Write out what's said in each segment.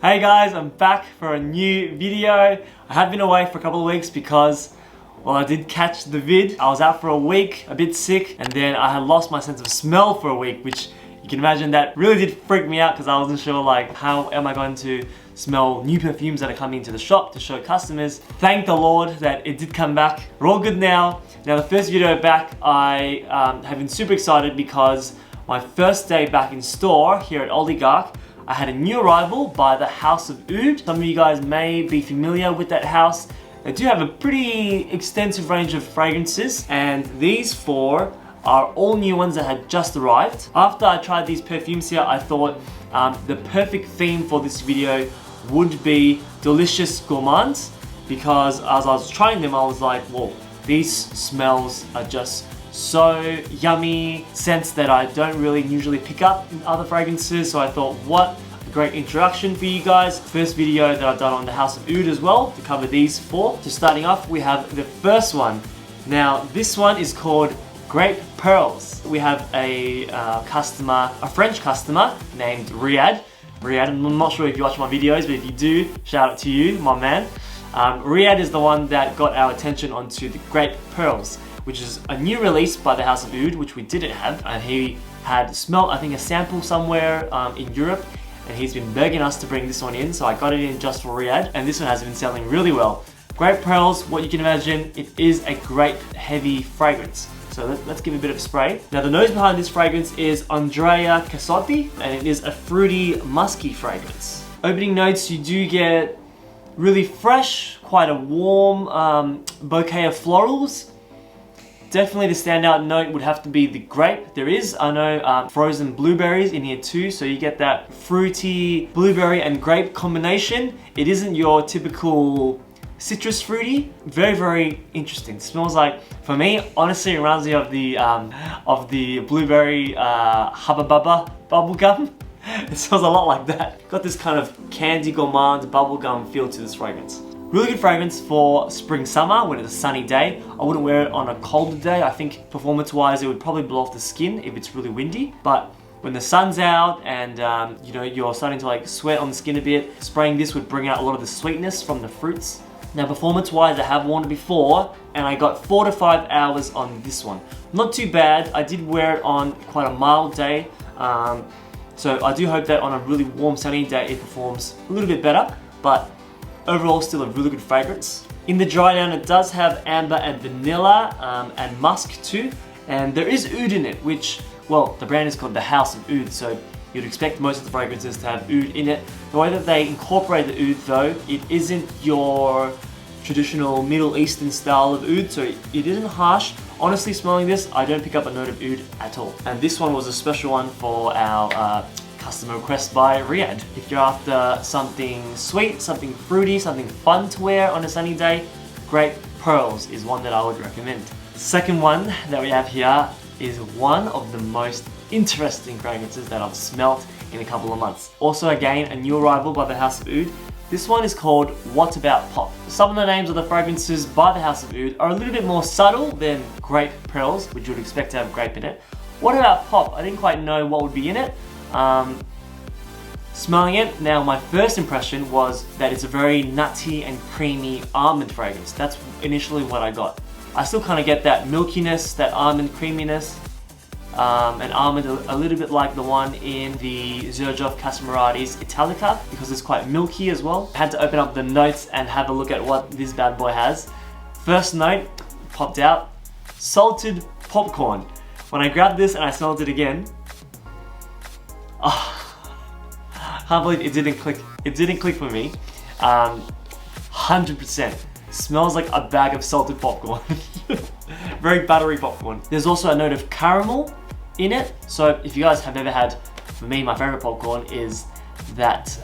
Hey guys, I'm back for a new video. I have been away for a couple of weeks because, well, I did catch the vid. I was out for a week, a bit sick, and then I had lost my sense of smell for a week, which you can imagine that really did freak me out because I wasn't sure like how am I going to smell new perfumes that are coming into the shop to show customers. Thank the Lord that it did come back. We're all good now. Now the first video back, I have been super excited because my first day back in store here at Oligarch, I had a new arrival by the House of Oud. Some of you guys may be familiar with that house. They do have a pretty extensive range of fragrances, and these four are all new ones that had just arrived. After I tried these perfumes here, I thought the perfect theme for this video would be delicious gourmands, because as I was trying them, I was like, whoa, these smells are just so yummy, scents that I don't really usually pick up in other fragrances. So I thought, what a great introduction for you guys. First video that I've done on the House of Oud as well to cover these four. So starting off, we have the first one. Now this one is called Grape Pearls. We have a customer, a French customer named Riyad. Riyad, I'm not sure if you watch my videos, but if you do, shout out to you, my man. Riyad is the one that got our attention onto the Grape Pearls, which is a new release by the House of Oud, which we didn't have. And he had smelled, I think, a sample somewhere in Europe, and he's been begging us to bring this one in, so I got it in just for Riyad, and this one has been selling really well. Grape Pearls, what you can imagine, it is a grape heavy fragrance. So let's give it a bit of a spray. Now the nose behind this fragrance is Andrea Cassotti, and it is a fruity, musky fragrance. Opening notes, you do get really fresh, quite a warm bouquet of florals. Definitely the standout note would have to be the grape. There is, I know, frozen blueberries in here too, so you get that fruity blueberry and grape combination. It isn't your typical citrus fruity. Very, very interesting. It smells like, for me, honestly, it reminds me of the blueberry Hubba Bubba bubblegum. It smells a lot like that. Got this kind of candy gourmand bubblegum feel to this fragrance. Really good fragrance for spring summer when it's a sunny day. I wouldn't wear it on a colder day. I think performance wise it would probably blow off the skin if it's really windy. But when the sun's out and you know, you're starting to like sweat on the skin a bit, spraying this would bring out a lot of the sweetness from the fruits. Now performance wise, I have worn it before and I got 4 to 5 hours on this one. Not too bad. I did wear it on quite a mild day. So I do hope that on a really warm sunny day it performs a little bit better, but overall still a really good fragrance. In the dry down, it does have amber and vanilla and musk too, and there is oud in it, which, well, the brand is called the House of Oud, so you'd expect most of the fragrances to have oud in it. The way that they incorporate the oud though, it isn't your traditional Middle Eastern style of oud, so it isn't harsh. Honestly, smelling this, I don't pick up a note of oud at all. And this one was a special one for our customer request by Riyad. If you're after something sweet, something fruity, something fun to wear on a sunny day, Grape Pearls is one that I would recommend. The second one that we have here is one of the most interesting fragrances that I've smelt in a couple of months. Also again, a new arrival by the House of Oud. This one is called What About Pop? Some of the names of the fragrances by the House of Oud are a little bit more subtle than Grape Pearls, which you would expect to have grape in it. What About Pop? I didn't quite know what would be in it. Smelling it, now my first impression was that it's a very nutty and creamy almond fragrance. That's initially what I got. I still kind of get that milkiness, that almond creaminess, and almond a little bit like the one in the Xerjoff Casamarati's Italica, because it's quite milky as well. I had to open up the notes and have a look at what this bad boy has. First note popped out, salted popcorn. When I grabbed this and I smelled it again, can't believe it didn't click. It didn't click for me. 100%. Smells like a bag of salted popcorn. Very buttery popcorn. There's also a note of caramel in it. So if you guys have ever had, for me, my favorite popcorn is that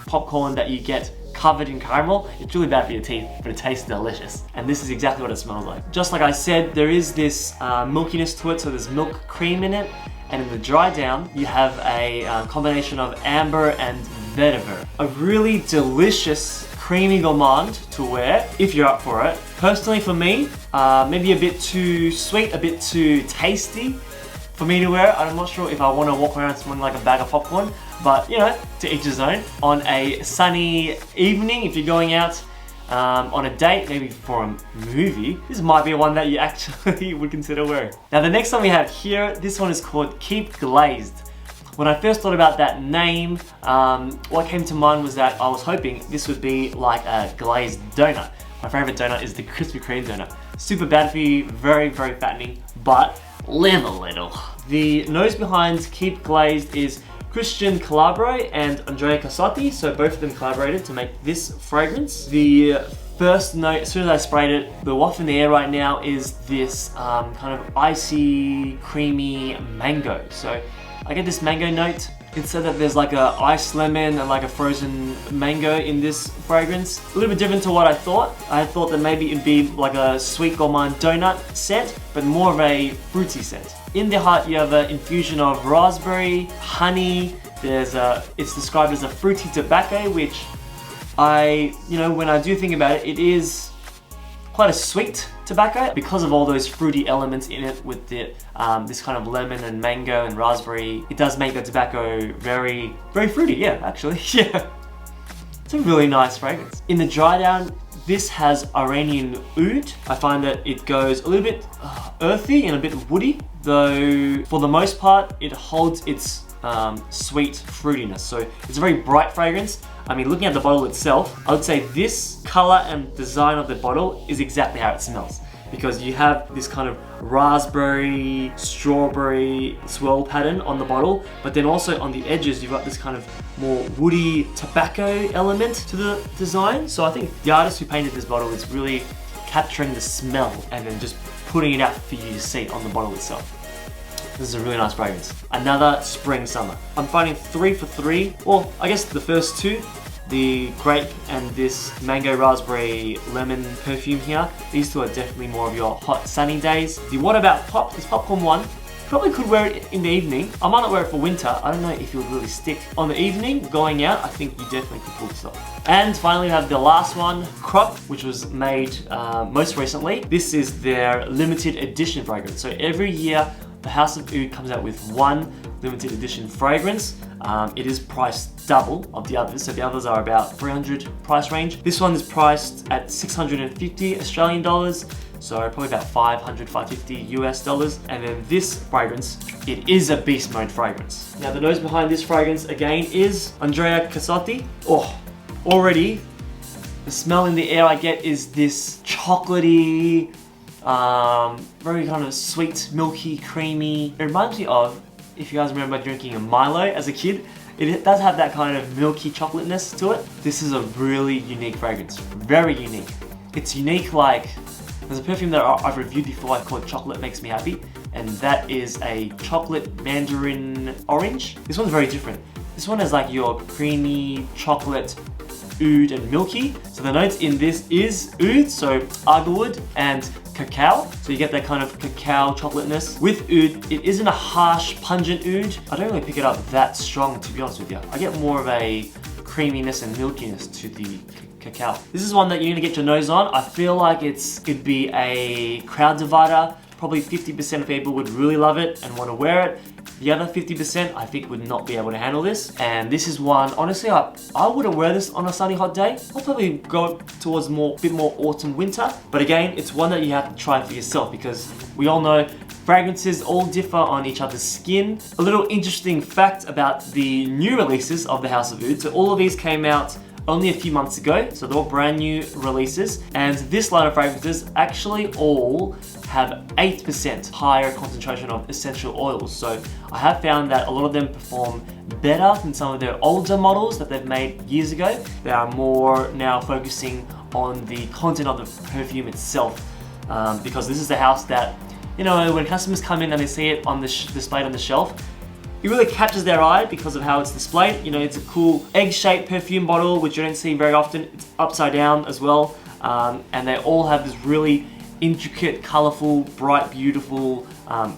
popcorn that you get covered in caramel. It's really bad for your teeth, but it tastes delicious. And this is exactly what it smells like. Just like I said, there is this milkiness to it, so there's milk cream in it. And in the dry down, you have a combination of amber and vetiver. A really delicious, creamy gourmand to wear, if you're up for it. Personally for me, maybe a bit too sweet, a bit too tasty for me to wear. I'm not sure if I want to walk around smelling like a bag of popcorn. but you know, to each his own. On a sunny evening, if you're going out on a date, maybe for a movie, this might be one that you actually would consider wearing. Now the next one we have here, this one is called Keep Glazed. When I first thought about that name, what came to mind was that I was hoping this would be like a glazed donut. My favorite donut is the Krispy Kreme donut. Super bad for you, very, very fattening, but live a little. The nose behind Keep Glazed is Christian Calabro and Andrea Cassotti, so both of them collaborated to make this fragrance. The first note, as soon as I sprayed it, the waft in the air right now is this kind of icy, creamy mango. So I get this mango note. It said that there's like a iced lemon and like a frozen mango in this fragrance. A little bit different to what I thought. I thought that maybe it'd be like a sweet gourmand donut scent, but more of a fruity scent. In the heart, you have an infusion of raspberry, honey. It's described as a fruity tobacco, which when I do think about it, it is quite a sweet tobacco because of all those fruity elements in it with the this kind of lemon and mango and raspberry. It does make the tobacco very, very fruity. Yeah, actually, yeah. It's a really nice fragrance. In the dry down, this has Iranian oud. I find that it goes a little bit earthy and a bit woody, though for the most part, it holds its sweet fruitiness. So it's a very bright fragrance. I mean, looking at the bottle itself, I would say this color and design of the bottle is exactly how it smells, because you have this kind of raspberry, strawberry swirl pattern on the bottle, but then also on the edges, you've got this kind of more woody tobacco element to the design. So I think the artist who painted this bottle is really capturing the smell and then just putting it out for you to see on the bottle itself. This is a really nice fragrance. Another spring summer. I'm finding 3 for 3. Well, I guess the first two, the grape and this mango raspberry lemon perfume here, these two are definitely more of your hot sunny days. The What About Pop, this popcorn one, probably could wear it in the evening. I might not wear it for winter. I don't know if it would really stick. On the evening, going out, I think you definitely could pull this off. And finally we have the last one, Crop, which was made most recently. This is their limited edition fragrance. So every year, the House of Oud comes out with one limited edition fragrance. It is priced double of the others, so the others are about 300 price range. This one is priced at 650 Australian dollars, so probably about 500, 550 US dollars. And then this fragrance, it is a beast mode fragrance. Now the nose behind this fragrance again is Andrea Cassotti. Oh, already the smell in the air I get is this chocolatey, very kind of sweet, milky, creamy. It reminds me of, if you guys remember drinking a Milo as a kid, it does have that kind of milky chocolateness to it. This is a really unique fragrance, very unique. It's unique like, there's a perfume that I've reviewed before called Chocolate Makes Me Happy, and that is a chocolate mandarin orange. This one's very different. This one is like your creamy chocolate, oud and milky. So the notes in this is oud, so agarwood and cacao. So you get that kind of cacao chocolateness. With oud, it isn't a harsh, pungent oud. I don't really pick it up that strong, to be honest with you. I get more of a creaminess and milkiness to the cacao. This is one that you're gonna get your nose on. I feel like it'd be a crowd divider. Probably 50% of people would really love it and want to wear it. The other 50% I think would not be able to handle this. And this is one, honestly, I wouldn't wear this on a sunny hot day. I'll probably go towards a bit more autumn winter. But again, it's one that you have to try for yourself, because we all know fragrances all differ on each other's skin. A little interesting fact about the new releases of the House of Oud. So all of these came out only a few months ago, so they're all brand new releases. And this line of fragrances actually all have 8% higher concentration of essential oils. So I have found that a lot of them perform better than some of their older models that they've made years ago. They are more now focusing on the content of the perfume itself, because this is the house that, you know, when customers come in and they see it on the displayed on the shelf, it really catches their eye because of how it's displayed. You know, it's a cool egg-shaped perfume bottle, which you don't see very often. It's upside down as well. And they all have this really intricate, colorful, bright, beautiful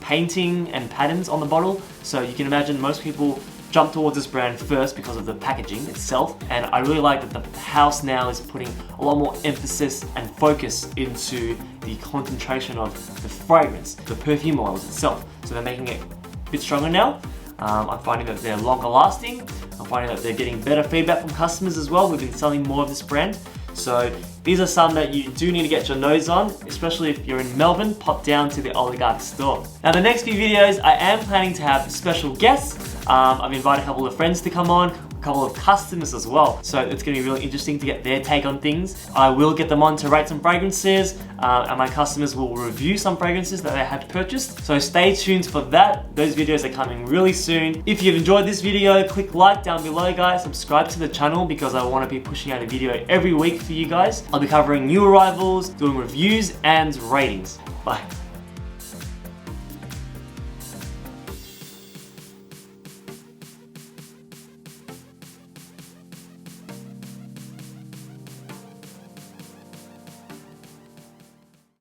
painting and patterns on the bottle. So you can imagine most people jump towards this brand first because of the packaging itself. And I really like that the house now is putting a lot more emphasis and focus into the concentration of the fragrance, the perfume oils itself. So they're making it a bit stronger now. I'm finding that they're longer lasting, I'm finding that they're getting better feedback from customers as well. We've been selling more of this brand. So these are some that you do need to get your nose on, especially if you're in Melbourne, pop down to the Oligarch store. Now the next few videos, I am planning to have special guests. I've invited a couple of friends to come on, a couple of customers as well. So it's gonna be really interesting to get their take on things. I will get them on to rate some fragrances, and my customers will review some fragrances that they have purchased. So stay tuned for that. Those videos are coming really soon. If you've enjoyed this video, click like down below, guys. Subscribe to the channel because I want to be pushing out a video every week for you guys. I'll be covering new arrivals, doing reviews and ratings. Bye.